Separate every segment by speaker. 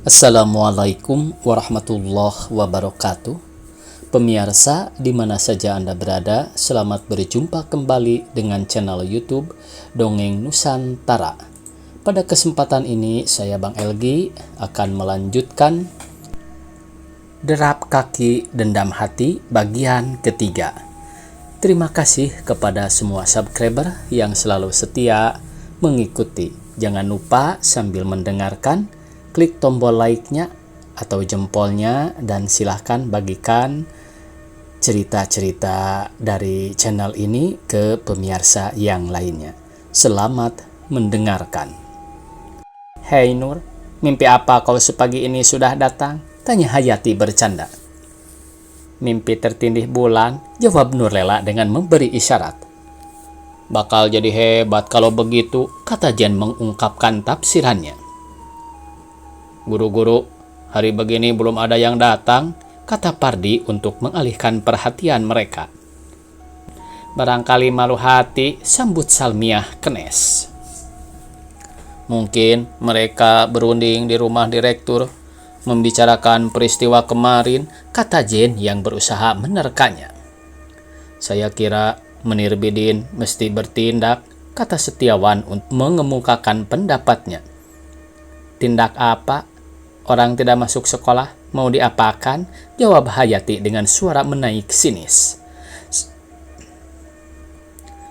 Speaker 1: Assalamualaikum warahmatullahi wabarakatuh. Pemirsa di mana saja Anda berada, selamat berjumpa kembali dengan channel YouTube Dongeng Nusantara. Pada kesempatan ini saya Bang Elgi akan melanjutkan Derap Kaki Dendam Hati bagian ketiga. Terima kasih kepada semua subscriber yang selalu setia mengikuti. Jangan lupa sambil mendengarkan klik tombol like-nya atau jempolnya dan silahkan bagikan cerita-cerita dari channel ini ke pemirsa yang lainnya. Selamat mendengarkan. Hei Nur, mimpi apa kau sepagi ini sudah datang? Tanya Hayati bercanda. Mimpi tertindih bulan, jawab Nurlela dengan memberi isyarat. Bakal jadi hebat kalau begitu, kata Jen mengungkapkan tafsirannya. Guru-guru, hari begini belum ada yang datang, kata Pardi untuk mengalihkan perhatian mereka. Barangkali malu hati, sambut Salmiah kenes. Mungkin mereka berunding di rumah direktur, membicarakan peristiwa kemarin, kata Jen yang berusaha menerkanya. Saya kira Menir Bidin mesti bertindak, kata Setiawan untuk mengemukakan pendapatnya. Tindak apa? Orang tidak masuk sekolah, mau diapakan? Jawab Hayati dengan suara menaik sinis.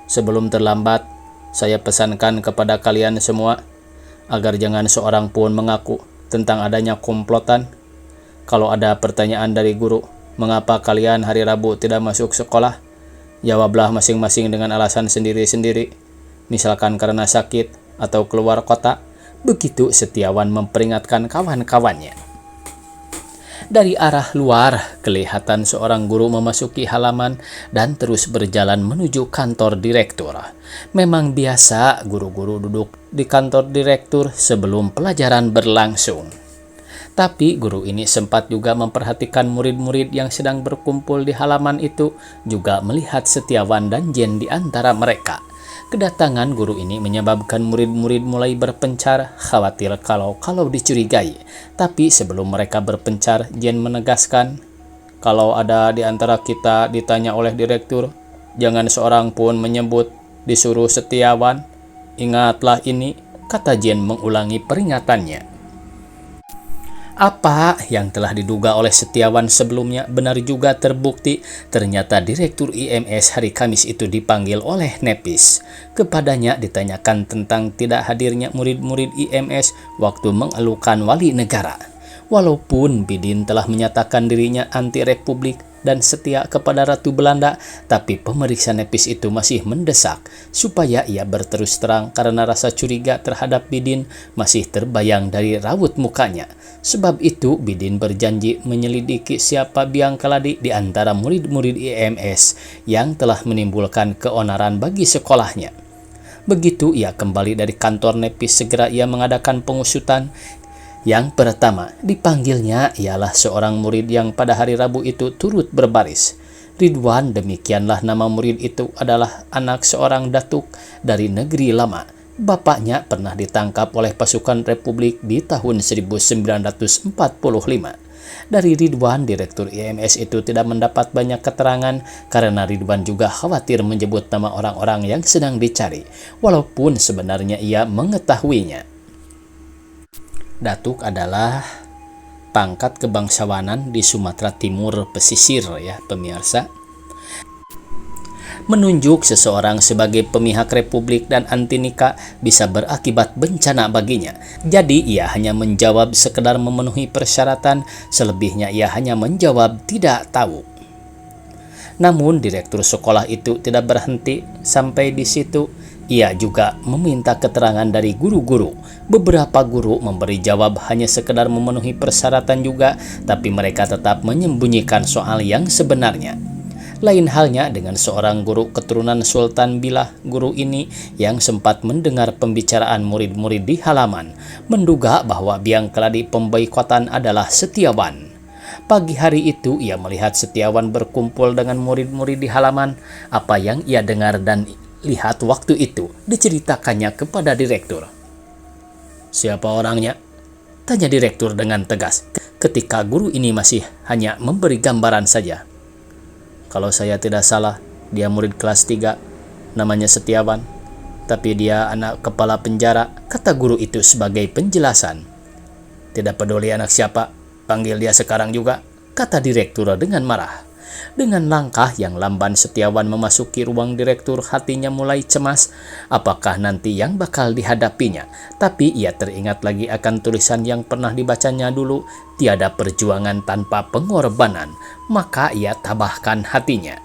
Speaker 1: Sebelum terlambat, saya pesankan kepada kalian semua, agar jangan seorang pun mengaku tentang adanya komplotan. Kalau ada pertanyaan dari guru, mengapa kalian hari Rabu tidak masuk sekolah? Jawablah masing-masing dengan alasan sendiri-sendiri, misalkan karena sakit atau keluar kota. Begitu Setiawan memperingatkan kawan-kawannya. Dari arah luar, kelihatan seorang guru memasuki halaman dan terus berjalan menuju kantor direktur. Memang biasa guru-guru duduk di kantor direktur sebelum pelajaran berlangsung. Tapi guru ini sempat juga memperhatikan murid-murid yang sedang berkumpul di halaman itu, juga melihat Setiawan dan Jen di antara mereka. Kedatangan guru ini menyebabkan murid-murid mulai berpencar, khawatir kalau dicurigai. Tapi sebelum mereka berpencar, Jen menegaskan, kalau ada di antara kita ditanya oleh direktur, jangan seorang pun menyebut disuruh Setiawan. Ingatlah ini, kata Jen mengulangi peringatannya. Apa yang telah diduga oleh Setiawan sebelumnya benar juga terbukti. Ternyata Direktur IMS hari Kamis itu dipanggil oleh Nepis. Kepadanya ditanyakan tentang tidak hadirnya murid-murid IMS waktu mengeluhkan wali negara. Walaupun Bidin telah menyatakan dirinya anti-republik dan setia kepada Ratu Belanda, tapi pemeriksa Nepis itu masih mendesak supaya ia berterus terang karena rasa curiga terhadap Bidin masih terbayang dari raut mukanya. Sebab itu Bidin berjanji menyelidiki siapa biang keladi di antara murid-murid IMS yang telah menimbulkan keonaran bagi sekolahnya. Begitu ia kembali dari kantor Nepis, segera ia mengadakan pengusutan. Yang pertama dipanggilnya ialah seorang murid yang pada hari Rabu itu turut berbaris. Ridwan, demikianlah nama murid itu, adalah anak seorang datuk dari negeri lama. Bapaknya pernah ditangkap oleh pasukan Republik di tahun 1945. Dari Ridwan, Direktur IMS itu tidak mendapat banyak keterangan karena Ridwan juga khawatir menyebut nama orang-orang yang sedang dicari, walaupun sebenarnya ia mengetahuinya. Datuk adalah pangkat kebangsawanan di Sumatera Timur pesisir, ya pemirsa. Menunjuk seseorang sebagai pemihak Republik dan anti nikah bisa berakibat bencana baginya. Jadi ia hanya menjawab sekedar memenuhi persyaratan, selebihnya ia hanya menjawab tidak tahu. Namun direktur sekolah itu tidak berhenti sampai di situ. Ia juga meminta keterangan dari guru-guru. Beberapa guru memberi jawab hanya sekedar memenuhi persyaratan juga, tapi mereka tetap menyembunyikan soal yang sebenarnya. Lain halnya dengan seorang guru keturunan Sultan Bilah. Guru ini yang sempat mendengar pembicaraan murid-murid di halaman, menduga bahwa biang keladi pemboikotan adalah Setiawan. Pagi hari itu ia melihat Setiawan berkumpul dengan murid-murid di halaman. Apa yang ia dengar dan lihat waktu itu diceritakannya kepada direktur. Siapa orangnya? Tanya direktur dengan tegas, ketika guru ini masih hanya memberi gambaran saja. Kalau saya tidak salah, dia murid kelas 3, namanya Setiawan. Tapi dia anak kepala penjara, kata guru itu sebagai penjelasan. Tidak peduli anak siapa, panggil dia sekarang juga, kata direktur dengan marah. Dengan langkah yang lamban Setiawan memasuki ruang direktur, hatinya mulai cemas. Apakah nanti yang bakal dihadapinya? Tapi ia teringat lagi akan tulisan yang pernah dibacanya dulu, tiada perjuangan tanpa pengorbanan. Maka ia tabahkan hatinya.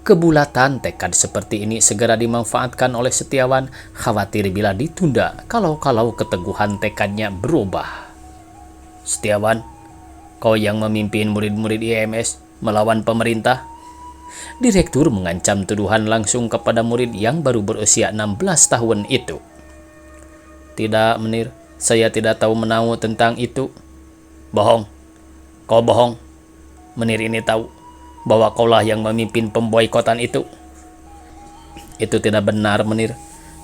Speaker 1: Kebulatan tekad seperti ini segera dimanfaatkan oleh Setiawan, khawatir bila ditunda kalau-kalau keteguhan tekadnya berubah. Setiawan, kau yang memimpin murid-murid IMS melawan pemerintah? Direktur mengancam tuduhan langsung kepada murid yang baru berusia 16 tahun itu. Tidak, Menir, saya tidak tahu menahu tentang itu. Bohong, kau bohong. Menir ini tahu bahwa kaulah yang memimpin pemboikotan itu. Itu tidak benar, Menir.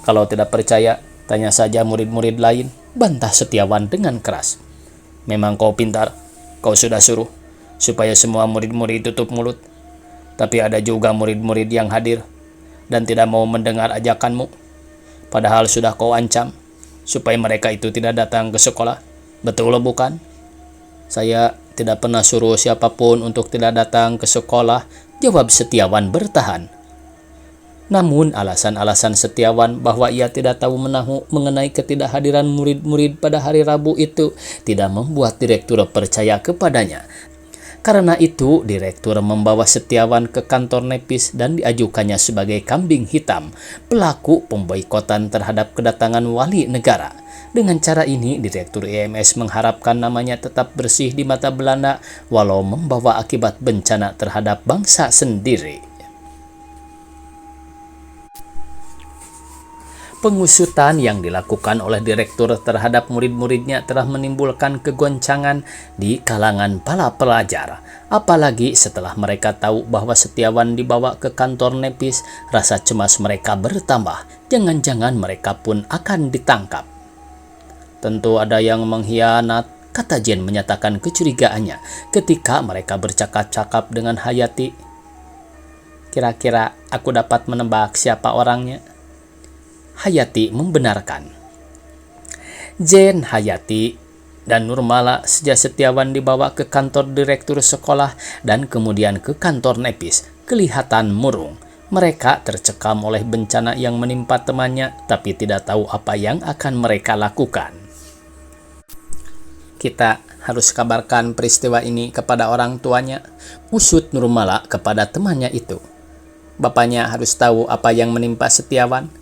Speaker 1: Kalau tidak percaya, tanya saja murid-murid lain, bantah Setiawan dengan keras. Memang kau pintar. Kau sudah suruh supaya semua murid-murid tutup mulut. Tapi ada juga murid-murid yang hadir dan tidak mau mendengar ajakanmu. Padahal sudah kau ancam supaya mereka itu tidak datang ke sekolah. Betul bukan? Saya tidak pernah suruh siapapun untuk tidak datang ke sekolah, jawab Setiawan bertahan. Namun alasan-alasan Setiawan bahwa ia tidak tahu menahu mengenai ketidakhadiran murid-murid pada hari Rabu itu tidak membuat direktur percaya kepadanya. Karena itu, direktur membawa Setiawan ke kantor Nepis dan diajukannya sebagai kambing hitam, pelaku pemboikotan terhadap kedatangan wali negara. Dengan cara ini, direktur IMS mengharapkan namanya tetap bersih di mata Belanda walau membawa akibat bencana terhadap bangsa sendiri. Pengusutan yang dilakukan oleh direktur terhadap murid-muridnya telah menimbulkan kegoncangan di kalangan para pelajar. Apalagi setelah mereka tahu bahwa Setiawan dibawa ke kantor Nepis, rasa cemas mereka bertambah. Jangan-jangan mereka pun akan ditangkap. Tentu ada yang mengkhianat, kata Jen menyatakan kecurigaannya ketika mereka bercakap-cakap dengan Hayati. Kira-kira aku dapat menebak siapa orangnya? Hayati membenarkan. Jen, Hayati, dan Nurmala sejak Setiawan dibawa ke kantor direktur sekolah dan kemudian ke kantor Nepis, kelihatan murung. Mereka tercekam oleh bencana yang menimpa temannya, tapi tidak tahu apa yang akan mereka lakukan. Kita harus kabarkan peristiwa ini kepada orang tuanya, usut Nurmala kepada temannya itu. Bapaknya harus tahu apa yang menimpa Setiawan.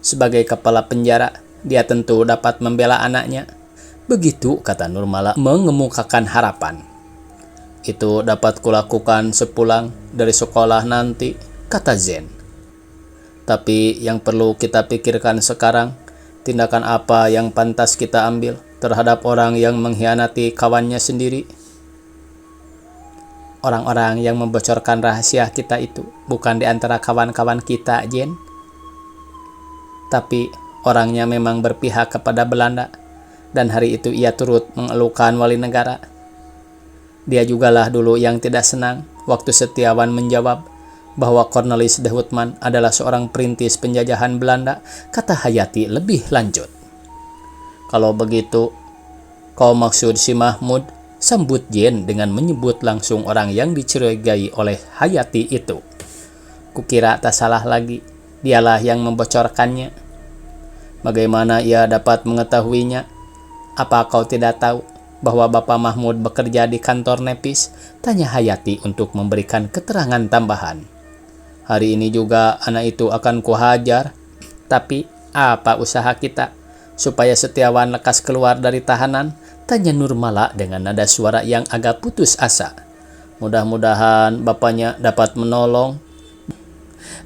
Speaker 1: Sebagai kepala penjara, dia tentu dapat membela anaknya. Begitu, kata Nurmala mengemukakan harapan. Itu dapat kulakukan sepulang dari sekolah nanti, kata Zen. Tapi yang perlu kita pikirkan sekarang, tindakan apa yang pantas kita ambil terhadap orang yang mengkhianati kawannya sendiri. Orang-orang yang membocorkan rahasia kita itu bukan di antara kawan-kawan kita, Jen. Tapi orangnya memang berpihak kepada Belanda, dan hari itu ia turut mengeluhkan wali negara. Dia jugalah dulu yang tidak senang waktu Setiawan menjawab bahwa Cornelis de Houtman adalah seorang perintis penjajahan Belanda, kata Hayati lebih lanjut. Kalau begitu, kau maksud si Mahmud, sambut Jen dengan menyebut langsung orang yang dicurigai oleh Hayati itu. Kukira tak salah lagi, dialah yang membocorkannya. Bagaimana ia dapat mengetahuinya? Apa kau tidak tahu bahwa Bapak Mahmud bekerja di kantor Nepis? Tanya Hayati untuk memberikan keterangan tambahan. Hari ini juga anak itu akan kuhajar. Tapi apa usaha kita supaya Setiawan lekas keluar dari tahanan? Tanya Nurmala dengan nada suara yang agak putus asa. Mudah-mudahan bapaknya dapat menolong.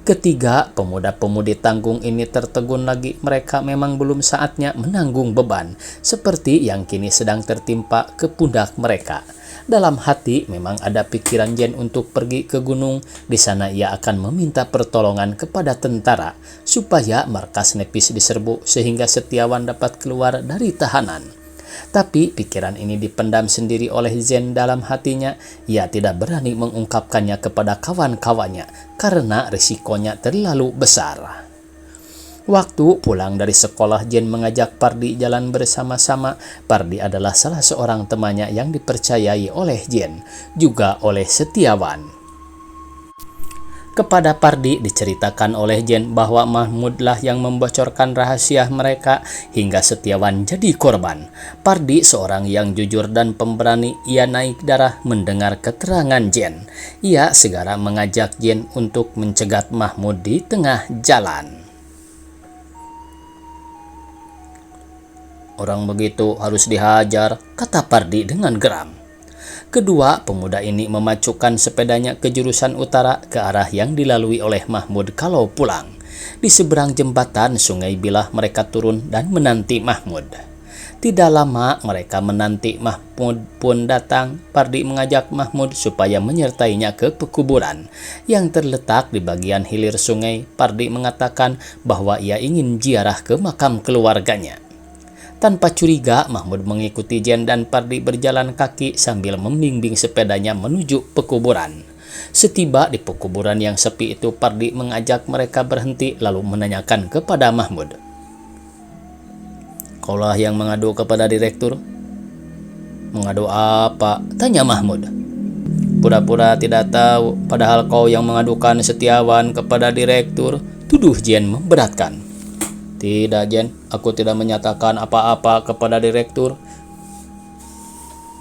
Speaker 1: Ketiga pemuda-pemudi tanggung ini tertegun lagi. Mereka memang belum saatnya menanggung beban seperti yang kini sedang tertimpa ke pundak mereka. Dalam hati memang ada pikiran Jen untuk pergi ke gunung. Di sana ia akan meminta pertolongan kepada tentara supaya markas Nepis diserbu sehingga Setiawan dapat keluar dari tahanan. Tapi pikiran ini dipendam sendiri oleh Zen dalam hatinya. Ia tidak berani mengungkapkannya kepada kawan-kawannya karena risikonya terlalu besar. Waktu pulang dari sekolah, Jen mengajak Pardi jalan bersama-sama. Pardi adalah salah seorang temannya yang dipercayai oleh Jen, juga oleh Setiawan. Kepada Pardi diceritakan oleh Jen bahwa Mahmudlah yang membocorkan rahasia mereka hingga Setiawan jadi korban. Pardi seorang yang jujur dan pemberani. Ia naik darah mendengar keterangan Jen. Ia segera mengajak Jen untuk mencegat Mahmud di tengah jalan. "Orang begitu harus dihajar," kata Pardi dengan geram. Kedua pemuda ini memacukan sepedanya ke jurusan utara ke arah yang dilalui oleh Mahmud kalau pulang. Di seberang jembatan Sungai Bilah mereka turun dan menanti Mahmud. Tidak lama mereka menanti Mahmud pun datang. Pardi mengajak Mahmud supaya menyertainya ke pekuburan yang terletak di bagian hilir sungai. Pardi mengatakan bahwa ia ingin ziarah ke makam keluarganya. Tanpa curiga, Mahmud mengikuti Jen dan Pardi berjalan kaki sambil membimbing sepedanya menuju pekuburan. Setiba di pekuburan yang sepi itu, Pardi mengajak mereka berhenti lalu menanyakan kepada Mahmud. "Kaulah yang mengadu kepada direktur?" "Mengadu apa?" tanya Mahmud. "Pura-pura tidak tahu, padahal kau yang mengadukan Setiawan kepada direktur," tuduh Jen memberatkan. "Tidak, Jen, aku tidak menyatakan apa-apa kepada direktur."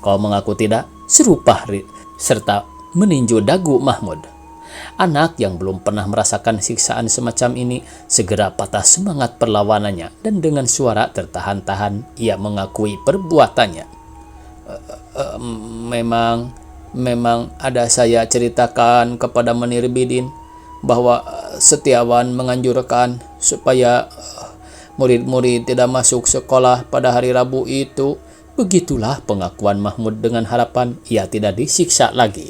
Speaker 1: "Kau mengaku tidak?" seru Fahri serta meninju dagu Mahmud. Anak yang belum pernah merasakan siksaan semacam ini segera patah semangat perlawanannya dan dengan suara tertahan-tahan ia mengakui perbuatannya. Memang ada saya ceritakan kepada Menir Bidin bahwa Setiawan menganjurkan supaya murid-murid tidak masuk sekolah pada hari Rabu itu." Begitulah pengakuan Mahmud dengan harapan ia tidak disiksa lagi.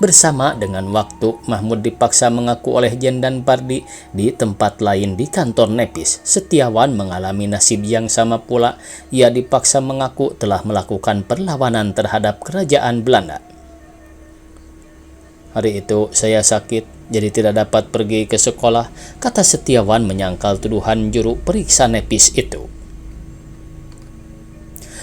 Speaker 1: Bersama dengan waktu, Mahmud dipaksa mengaku oleh Jen dan Pardi di tempat lain di kantor Nepis. Setiawan mengalami nasib yang sama pula. Ia dipaksa mengaku telah melakukan perlawanan terhadap kerajaan Belanda. "Hari itu saya sakit, jadi tidak dapat pergi ke sekolah," kata Setiawan menyangkal tuduhan juru periksa Nepis itu.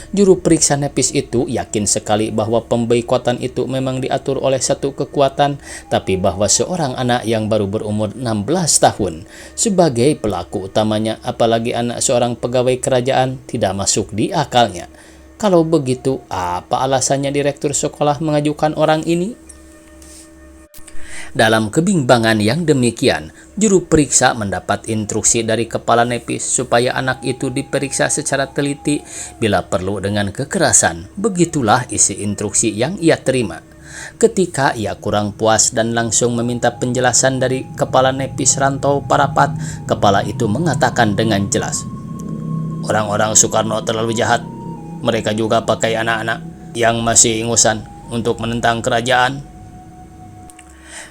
Speaker 1: Juru periksa Nepis itu yakin sekali bahwa pemboikotan itu memang diatur oleh satu kekuatan, tapi bahwa seorang anak yang baru berumur 16 tahun sebagai pelaku utamanya, apalagi anak seorang pegawai kerajaan, tidak masuk di akalnya. Kalau begitu, apa alasannya direktur sekolah mengajukan orang ini? Dalam kebimbangan yang demikian, juru periksa mendapat instruksi dari kepala Nepis supaya anak itu diperiksa secara teliti, bila perlu dengan kekerasan. Begitulah isi instruksi yang ia terima. Ketika ia kurang puas dan langsung meminta penjelasan dari kepala Nepis Rantau Parapat, kepala itu mengatakan dengan jelas, "Orang-orang Soekarno terlalu jahat. Mereka juga pakai anak-anak yang masih ingusan untuk menentang kerajaan."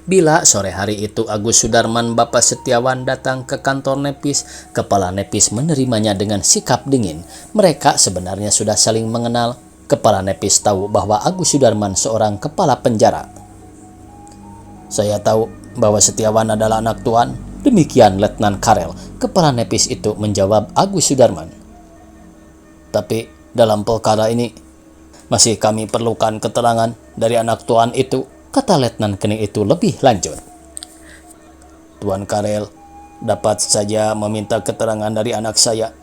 Speaker 1: Bila sore hari itu Agus Sudarman Bapak Setiawan datang ke kantor Nepis, kepala Nepis menerimanya dengan sikap dingin. Mereka sebenarnya sudah saling mengenal. Kepala Nepis tahu bahwa Agus Sudarman seorang kepala penjara. "Saya tahu bahwa Setiawan adalah anak tuan," demikian Letnan Karel. Kepala Nepis itu menjawab Agus Sudarman. "Tapi dalam perkara ini masih kami perlukan keterangan dari anak tuan itu," kata Letnan Kening itu lebih lanjut. "Tuan Karel dapat saja meminta keterangan dari anak saya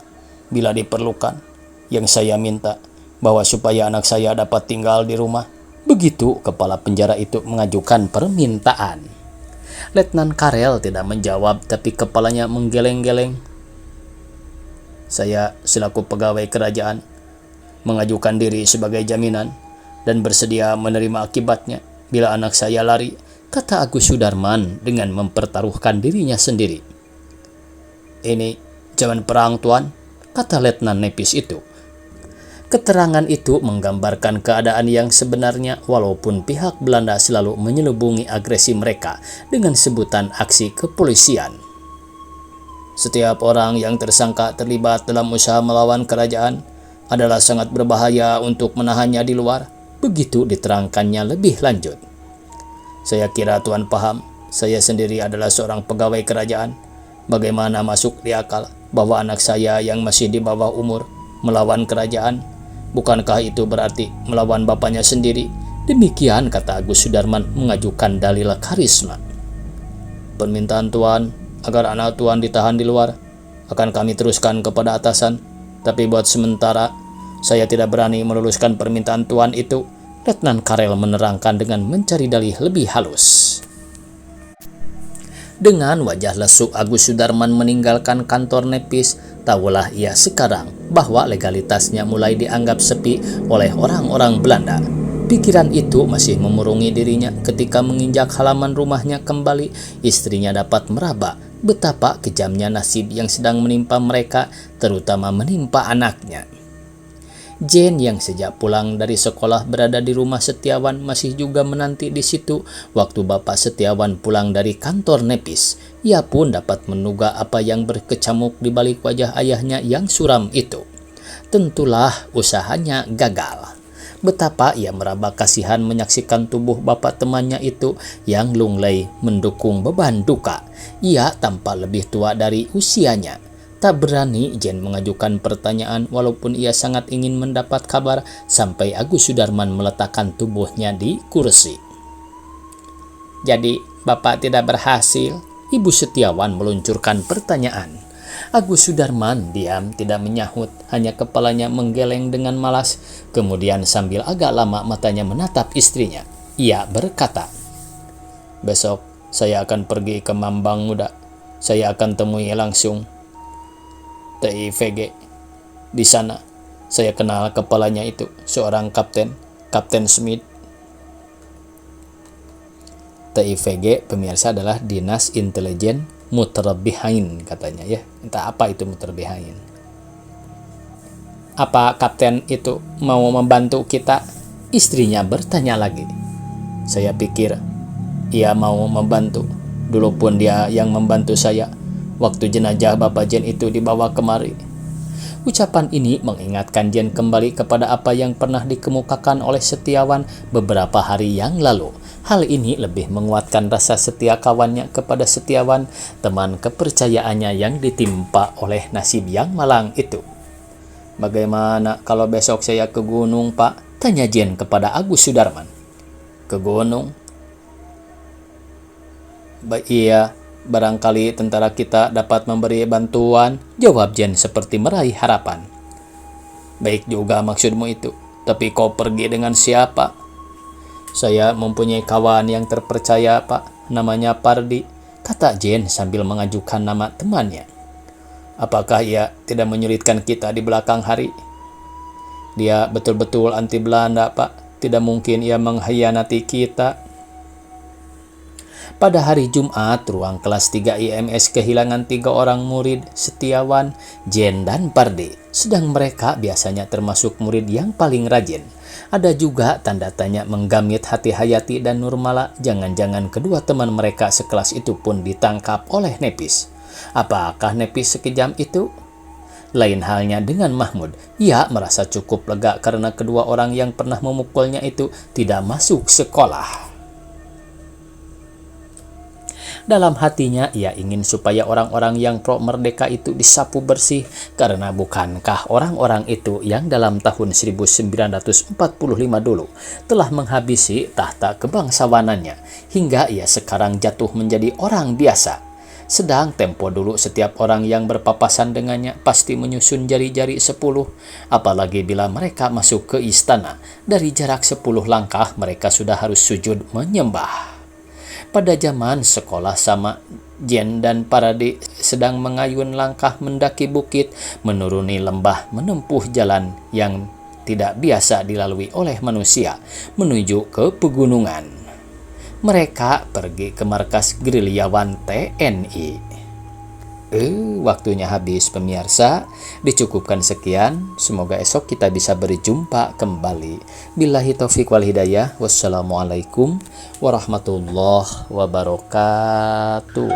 Speaker 1: bila diperlukan. Yang saya minta bahwa supaya anak saya dapat tinggal di rumah." Begitu kepala penjara itu mengajukan permintaan. Letnan Karel tidak menjawab, tapi kepalanya menggeleng-geleng. "Saya selaku pegawai kerajaan mengajukan diri sebagai jaminan dan bersedia menerima akibatnya bila anak saya lari," kata Agus Sudarman dengan mempertaruhkan dirinya sendiri. "Ini zaman perang, Tuan," kata Letnan Nepis itu. Keterangan itu menggambarkan keadaan yang sebenarnya, walaupun pihak Belanda selalu menyelubungi agresi mereka dengan sebutan aksi kepolisian. Setiap orang yang tersangka terlibat dalam usaha melawan kerajaan adalah sangat berbahaya untuk menahannya di luar. Begitu diterangkannya lebih lanjut. Saya kira Tuan paham, saya sendiri adalah seorang pegawai kerajaan. Bagaimana masuk di akal bahwa anak saya yang masih di bawah umur melawan kerajaan? Bukankah itu berarti melawan bapaknya sendiri? Demikian kata Agus Sudarman mengajukan dalil karisma. Permintaan Tuan agar anak Tuan ditahan di luar akan kami teruskan kepada atasan. Tapi buat sementara, saya tidak berani meluluskan permintaan Tuan itu. Letnan Karel menerangkan dengan mencari dalih lebih halus. Dengan wajah lesu Agus Sudarman meninggalkan kantor Nepis. Tahulah ia sekarang bahwa legalitasnya mulai dianggap sepi oleh orang-orang Belanda. Pikiran itu masih memurungi dirinya ketika menginjak halaman rumahnya kembali. Istrinya dapat meraba betapa kejamnya nasib yang sedang menimpa mereka, terutama menimpa anaknya. Jane yang sejak pulang dari sekolah berada di rumah Setiawan masih juga menanti di situ waktu Bapak Setiawan pulang dari kantor Nepis. Ia pun dapat menduga apa yang berkecamuk di balik wajah ayahnya yang suram itu. Tentulah usahanya gagal. Betapa ia meraba kasihan menyaksikan tubuh bapak temannya itu yang lunglai mendukung beban duka. Ia tampak lebih tua dari usianya. Tak berani Jane mengajukan pertanyaan walaupun ia sangat ingin mendapat kabar sampai Agus Sudarman meletakkan tubuhnya di kursi. Jadi bapak tidak berhasil? Ibu Setiawan meluncurkan pertanyaan. Agus Sudarman diam tidak menyahut, hanya kepalanya menggeleng dengan malas. Kemudian sambil agak lama matanya menatap istrinya, ia berkata, besok saya akan pergi ke Mambang Muda. Saya akan temui langsung TIVG. Di sana saya kenal kepalanya itu, seorang Kapten Smith. TIVG pemirsa adalah Dinas Intelijen Muterbihain katanya ya. Entah apa itu Muterbihain. Apa kapten itu mau membantu kita? Istrinya bertanya lagi. Saya pikir ia mau membantu. Dulu pun dia yang membantu saya waktu jenazah Bapak Jen itu dibawa kemari. Ucapan ini mengingatkan Jen kembali kepada apa yang pernah dikemukakan oleh Setiawan beberapa hari yang lalu. Hal ini lebih menguatkan rasa setia kawannya kepada Setiawan, teman kepercayaannya yang ditimpa oleh nasib yang malang itu. Bagaimana kalau besok saya ke gunung, Pak? Tanya Jen kepada Agus Sudarman. Ke gunung? Iya, barangkali tentara kita dapat memberi bantuan, jawab Jen seperti meraih harapan. Baik juga maksudmu itu, tapi kau pergi dengan siapa? Saya mempunyai kawan yang terpercaya, Pak, namanya Pardi, kata Jane sambil mengajukan nama temannya. Apakah ia tidak menyulitkan kita di belakang hari? Dia betul-betul anti Belanda, Pak. Tidak mungkin ia mengkhianati kita. Pada hari Jumat, ruang kelas 3 IMS kehilangan 3 orang murid Setiawan, Jane, dan Pardi. Sedang mereka biasanya termasuk murid yang paling rajin. Ada juga tanda tanya menggamit hati Hayati dan Nurmala. Jangan-jangan kedua teman mereka sekelas itu pun ditangkap oleh Nepis. Apakah Nepis sekejam itu? Lain halnya dengan Mahmud. Ia merasa cukup lega karena kedua orang yang pernah memukulnya itu tidak masuk sekolah. Dalam hatinya ia ingin supaya orang-orang yang pro merdeka itu disapu bersih, karena bukankah orang-orang itu yang dalam tahun 1945 dulu telah menghabisi tahta kebangsawanannya hingga ia sekarang jatuh menjadi orang biasa. Sedang tempo dulu setiap orang yang berpapasan dengannya pasti menyusun jari-jari 10, apalagi bila mereka masuk ke istana. Dari jarak 10 langkah mereka sudah harus sujud menyembah. Pada zaman sekolah sama, Jen dan Paradi sedang mengayun langkah mendaki bukit, menuruni lembah, menempuh jalan yang tidak biasa dilalui oleh manusia, menuju ke pegunungan. Mereka pergi ke markas gerilyawan TNI. Waktunya habis pemirsa, dicukupkan sekian. Semoga esok kita bisa berjumpa kembali. Billahi taufiq wal hidayah. Wassalamualaikum warahmatullahi wabarakatuh.